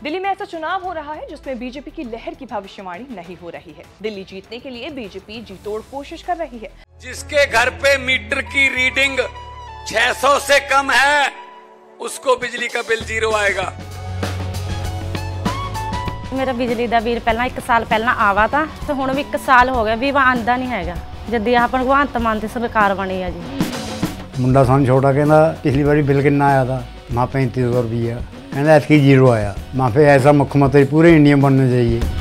दिल्ली में ऐसा चुनाव हो रहा है जिसमें बीजेपी की लहर की भविष्यवाणी नहीं हो रही है। दिल्ली जीतने के लिए बीजेपी जी तोड़ कोशिश कर रही है। जिसके घर पे मीटर की रीडिंग 600 से कम है उसको बिजली का बिल 0 आएगा। मेरा बिजली का बिल पहला 1 साल पहला आवा था तो हुण भी 1 साल हो गया भी वह आंदा नहीं हैगा जदी आह भगवंत मान दी सरकार बनी है जी। मुंडा सन छोटा कहना पिछली बारी बिल कितना आया था मां 3500 रुपया कहना ऐतकी 0 आया। मां फिर ऐसा मुख्यमंत्री पूरे इंडिया में बनना चाहिए।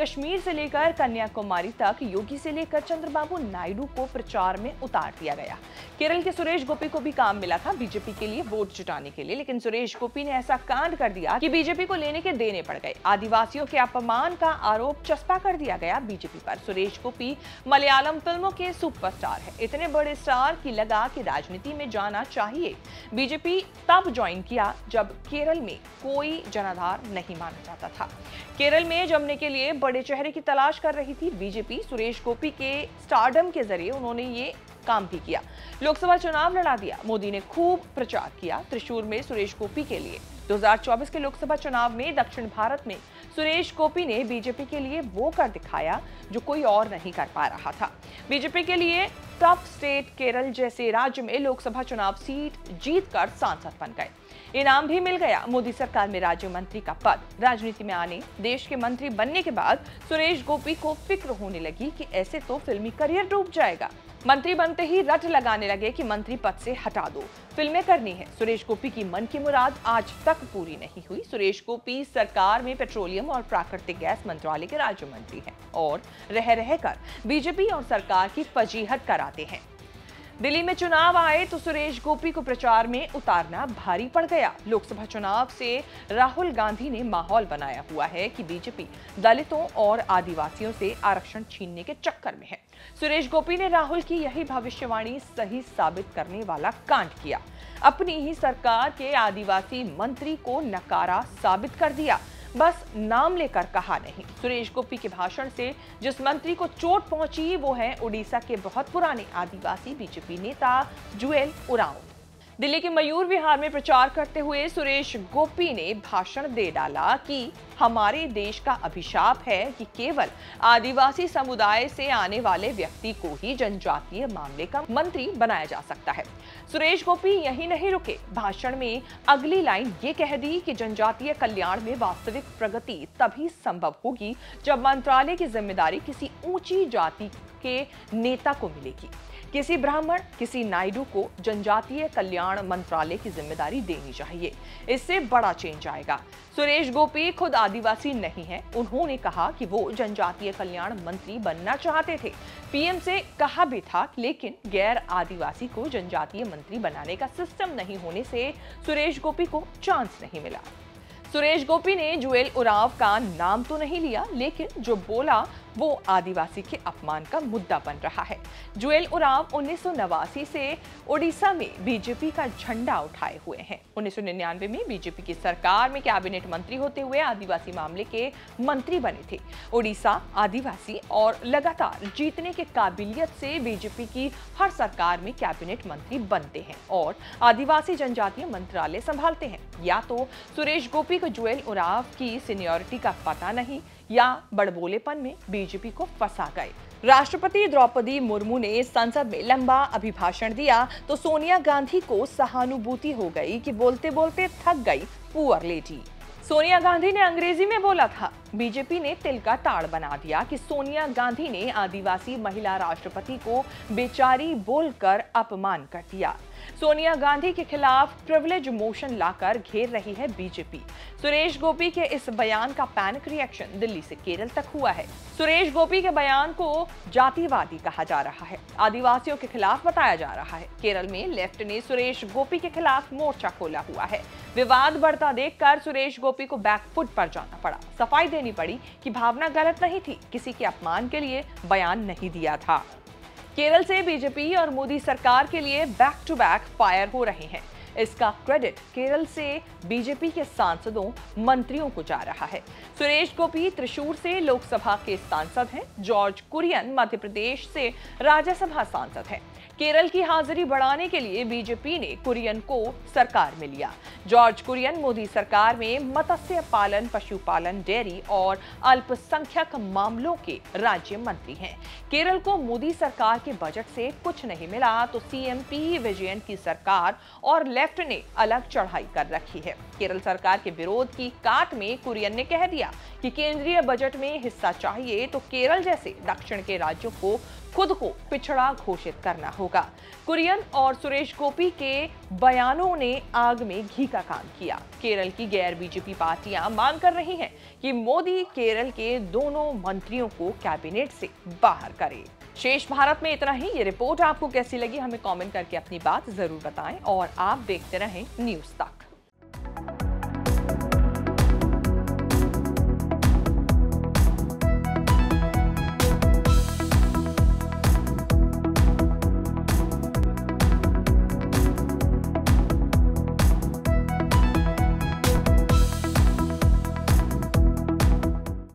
कश्मीर से लेकर कन्याकुमारी तक, योगी से लेकर चंद्रबाबू नायडू को प्रचार में उतार दिया गया। केरल के सुरेश गोपी को भी काम मिला था बीजेपी के लिए वोट जुटाने के लिए, लेकिन सुरेश गोपी ने ऐसा कांड कर दिया कि बीजेपी को लेने के देने पड़ गए। आदिवासियों के अपमान का आरोप चस्पा कर दिया गया बीजेपी पर। सुरेश गोपी मलयालम फिल्मों के सुपरस्टार है, इतने बड़े स्टार की लगा कि राजनीति में जाना चाहिए। बीजेपी तब ज्वाइन किया जब केरल में कोई जनाधार नहीं माना जाता था। केरल में जमने के लिए बड़े चेहरे की तलाश कर रही थी बीजेपी। सुरेश गोपी के स्टारडम के जरिए उन्होंने ये काम भी किया। लोकसभा चुनाव लड़ा दिया। मोदी ने खूब प्रचार किया त्रिशूर में सुरेश गोपी के लिए। 2024 के लोकसभा चुनाव में दक्षिण भारत में सुरेश गोपी ने बीजेपी के लिए वो कर दिखाया जो कोई और नहीं कर पा रहा था। बीजेपी के लिए टॉप स्टेट केरल जैसे राज्य में लोकसभा चुनाव सीट जीतकर सांसद बन गए। इनाम भी मिल गया। मोदी सरकार में राज्य मंत्री का पद। राजनीति में आने, देश के मंत्री बनने के बाद सुरेश गोपी को फिक्र होने लगी कि ऐसे तो फिल्मी करियर डूब जाएगा। मंत्री बनते ही रट लगाने लगे कि मंत्री पद से हटा दो, फिल्में करनी है। सुरेश गोपी की मन की मुराद आज तक पूरी नहीं हुई। सुरेश गोपी सरकार में पेट्रोलियम और प्राकृतिक गैस मंत्रालय के राज्य मंत्री हैं और रह रहकर बीजेपी और सरकार की फजीहत कराते हैं। दिल्ली में चुनाव आए तो सुरेश गोपी को प्रचार में उतारना भारी पड़ गया। लोकसभा चुनाव से राहुल गांधी ने माहौल बनाया हुआ है कि बीजेपी दलितों और आदिवासियों से आरक्षण छीनने के चक्कर में है। सुरेश गोपी ने राहुल की यही भविष्यवाणी सही साबित करने वाला कांड किया। अपनी ही सरकार के आदिवासी मंत्री को नकारा साबित कर दिया। बस नाम लेकर कहा नहीं। सुरेश गोपी के भाषण से जिस मंत्री को चोट पहुंची वो है उड़ीसा के बहुत पुराने आदिवासी बीजेपी नेता जुएल उरांव। दिल्ली के मयूर विहार में प्रचार करते हुए सुरेश गोपी ने भाषण दे डाला कि हमारे देश का अभिशाप है कि केवल आदिवासी समुदाय से आने वाले व्यक्ति को ही जनजातीय मामले का मंत्री बनाया जा सकता है। सुरेश गोपी यही नहीं रुके, भाषण में अगली लाइन ये कह दी कि जनजातीय कल्याण में वास्तविक प्रगति तभी संभव होगी जब मंत्रालय की जिम्मेदारी किसी ऊंची जाति के नेता को मिलेगी। किसी ब्राह्मण, किसी नायडू को जनजातीय कल्याण मंत्रालय की जिम्मेदारी देनी चाहिए। इससे बड़ा चेंज आएगा। सुरेश गोपी खुद आदिवासी नहीं है। उन्होंने कहा कि वो जनजातीय कल्याण मंत्री बनना चाहते थे। पीएम से कहा भी था, लेकिन गैर आदिवासी को जनजातीय मंत्री बनाने का सिस्टम नहीं होने से सुरेश गोपी को चांस नहीं मिला। सुरेश गोपी ने जुएल उरांव का नाम तो नहीं लिया, लेकिन जो बोला वो आदिवासी के अपमान का मुद्दा बन रहा है। जुएल उरांव 1989 से ओडिशा में बीजेपी का झंडा उठाए हुए हैं। 1999 में बीजेपी की सरकार में कैबिनेट मंत्री होते हुए आदिवासी मामले के मंत्री बने थे। ओडिशा आदिवासी और लगातार जीतने के काबिलियत से बीजेपी की हर सरकार में कैबिनेट मंत्री बनते हैं और आदिवासी जनजातीय मंत्रालय संभालते हैं। या तो सुरेश गोपी को जुएल उरांव की सीनियरिटी का पता नहीं या बड़बोलेपन में बीजेपी को फंसा गए। राष्ट्रपति द्रौपदी मुर्मू ने संसद में लंबा अभिभाषण दिया तो सोनिया गांधी को सहानुभूति हो गई कि बोलते बोलते थक गई पुअर लेडी। सोनिया गांधी ने अंग्रेजी में बोला था। बीजेपी ने तिल का ताड़ बना दिया कि सोनिया गांधी ने आदिवासी महिला राष्ट्रपति को बेचारी बोलकर अपमान कर दिया। सोनिया गांधी के खिलाफ प्रिविलेज मोशन लाकर घेर रही है बीजेपी। सुरेश गोपी के इस बयान का पैनिक रिएक्शन दिल्ली से केरल तक हुआ है। सुरेश गोपी के बयान को जातिवादी कहा जा रहा है, आदिवासियों के खिलाफ बताया जा रहा है। केरल में लेफ्ट ने सुरेश गोपी के खिलाफ मोर्चा खोला हुआ है। विवाद बढ़ता देखकर सुरेश गोपी को बैकफुट पर जाना पड़ा। सफाई देनी पड़ी कि भावना गलत नहीं थी, किसी के अपमान के लिए बयान नहीं दिया था। केरल से बीजेपी और मोदी सरकार के लिए बैक टू बैक फायर हो रहे हैं। इसका क्रेडिट केरल से बीजेपी के सांसदों मंत्रियों को जा रहा है। सुरेश गोपी त्रिशूर से लोकसभा के सांसद हैं। जॉर्ज कुरियन मध्य प्रदेश से राज्यसभा सांसद हैं। केरल की हाजिरी बढ़ाने के लिए बीजेपी ने कुरियन को सरकार में लिया। जॉर्ज कुरियन मोदी सरकार में मत्स्य पालन, पशुपालन, डेयरी और अल्पसंख्यक मामलों के राज्य मंत्री हैं। केरल को मोदी सरकार के बजट से कुछ नहीं मिला तो सीएम पी विजयन की सरकार और लेफ्ट ने अलग चढ़ाई कर रखी है। केरल सरकार के विरोध की काट में कुरियन ने कह दिया कि केंद्रीय बजट में हिस्सा चाहिए तो केरल जैसे दक्षिण के राज्यों को खुद को पिछड़ा घोषित करना होगा। कुरियन और सुरेश गोपी के बयानों ने आग में घी का काम किया। केरल की गैर बीजेपी पार्टियां मांग कर रही हैं कि मोदी केरल के दोनों मंत्रियों को कैबिनेट से बाहर करे। शेष भारत में इतना ही। ये रिपोर्ट आपको कैसी लगी हमें कमेंट करके अपनी बात जरूर बताएं और आप देखते रहें न्यूज़ तक।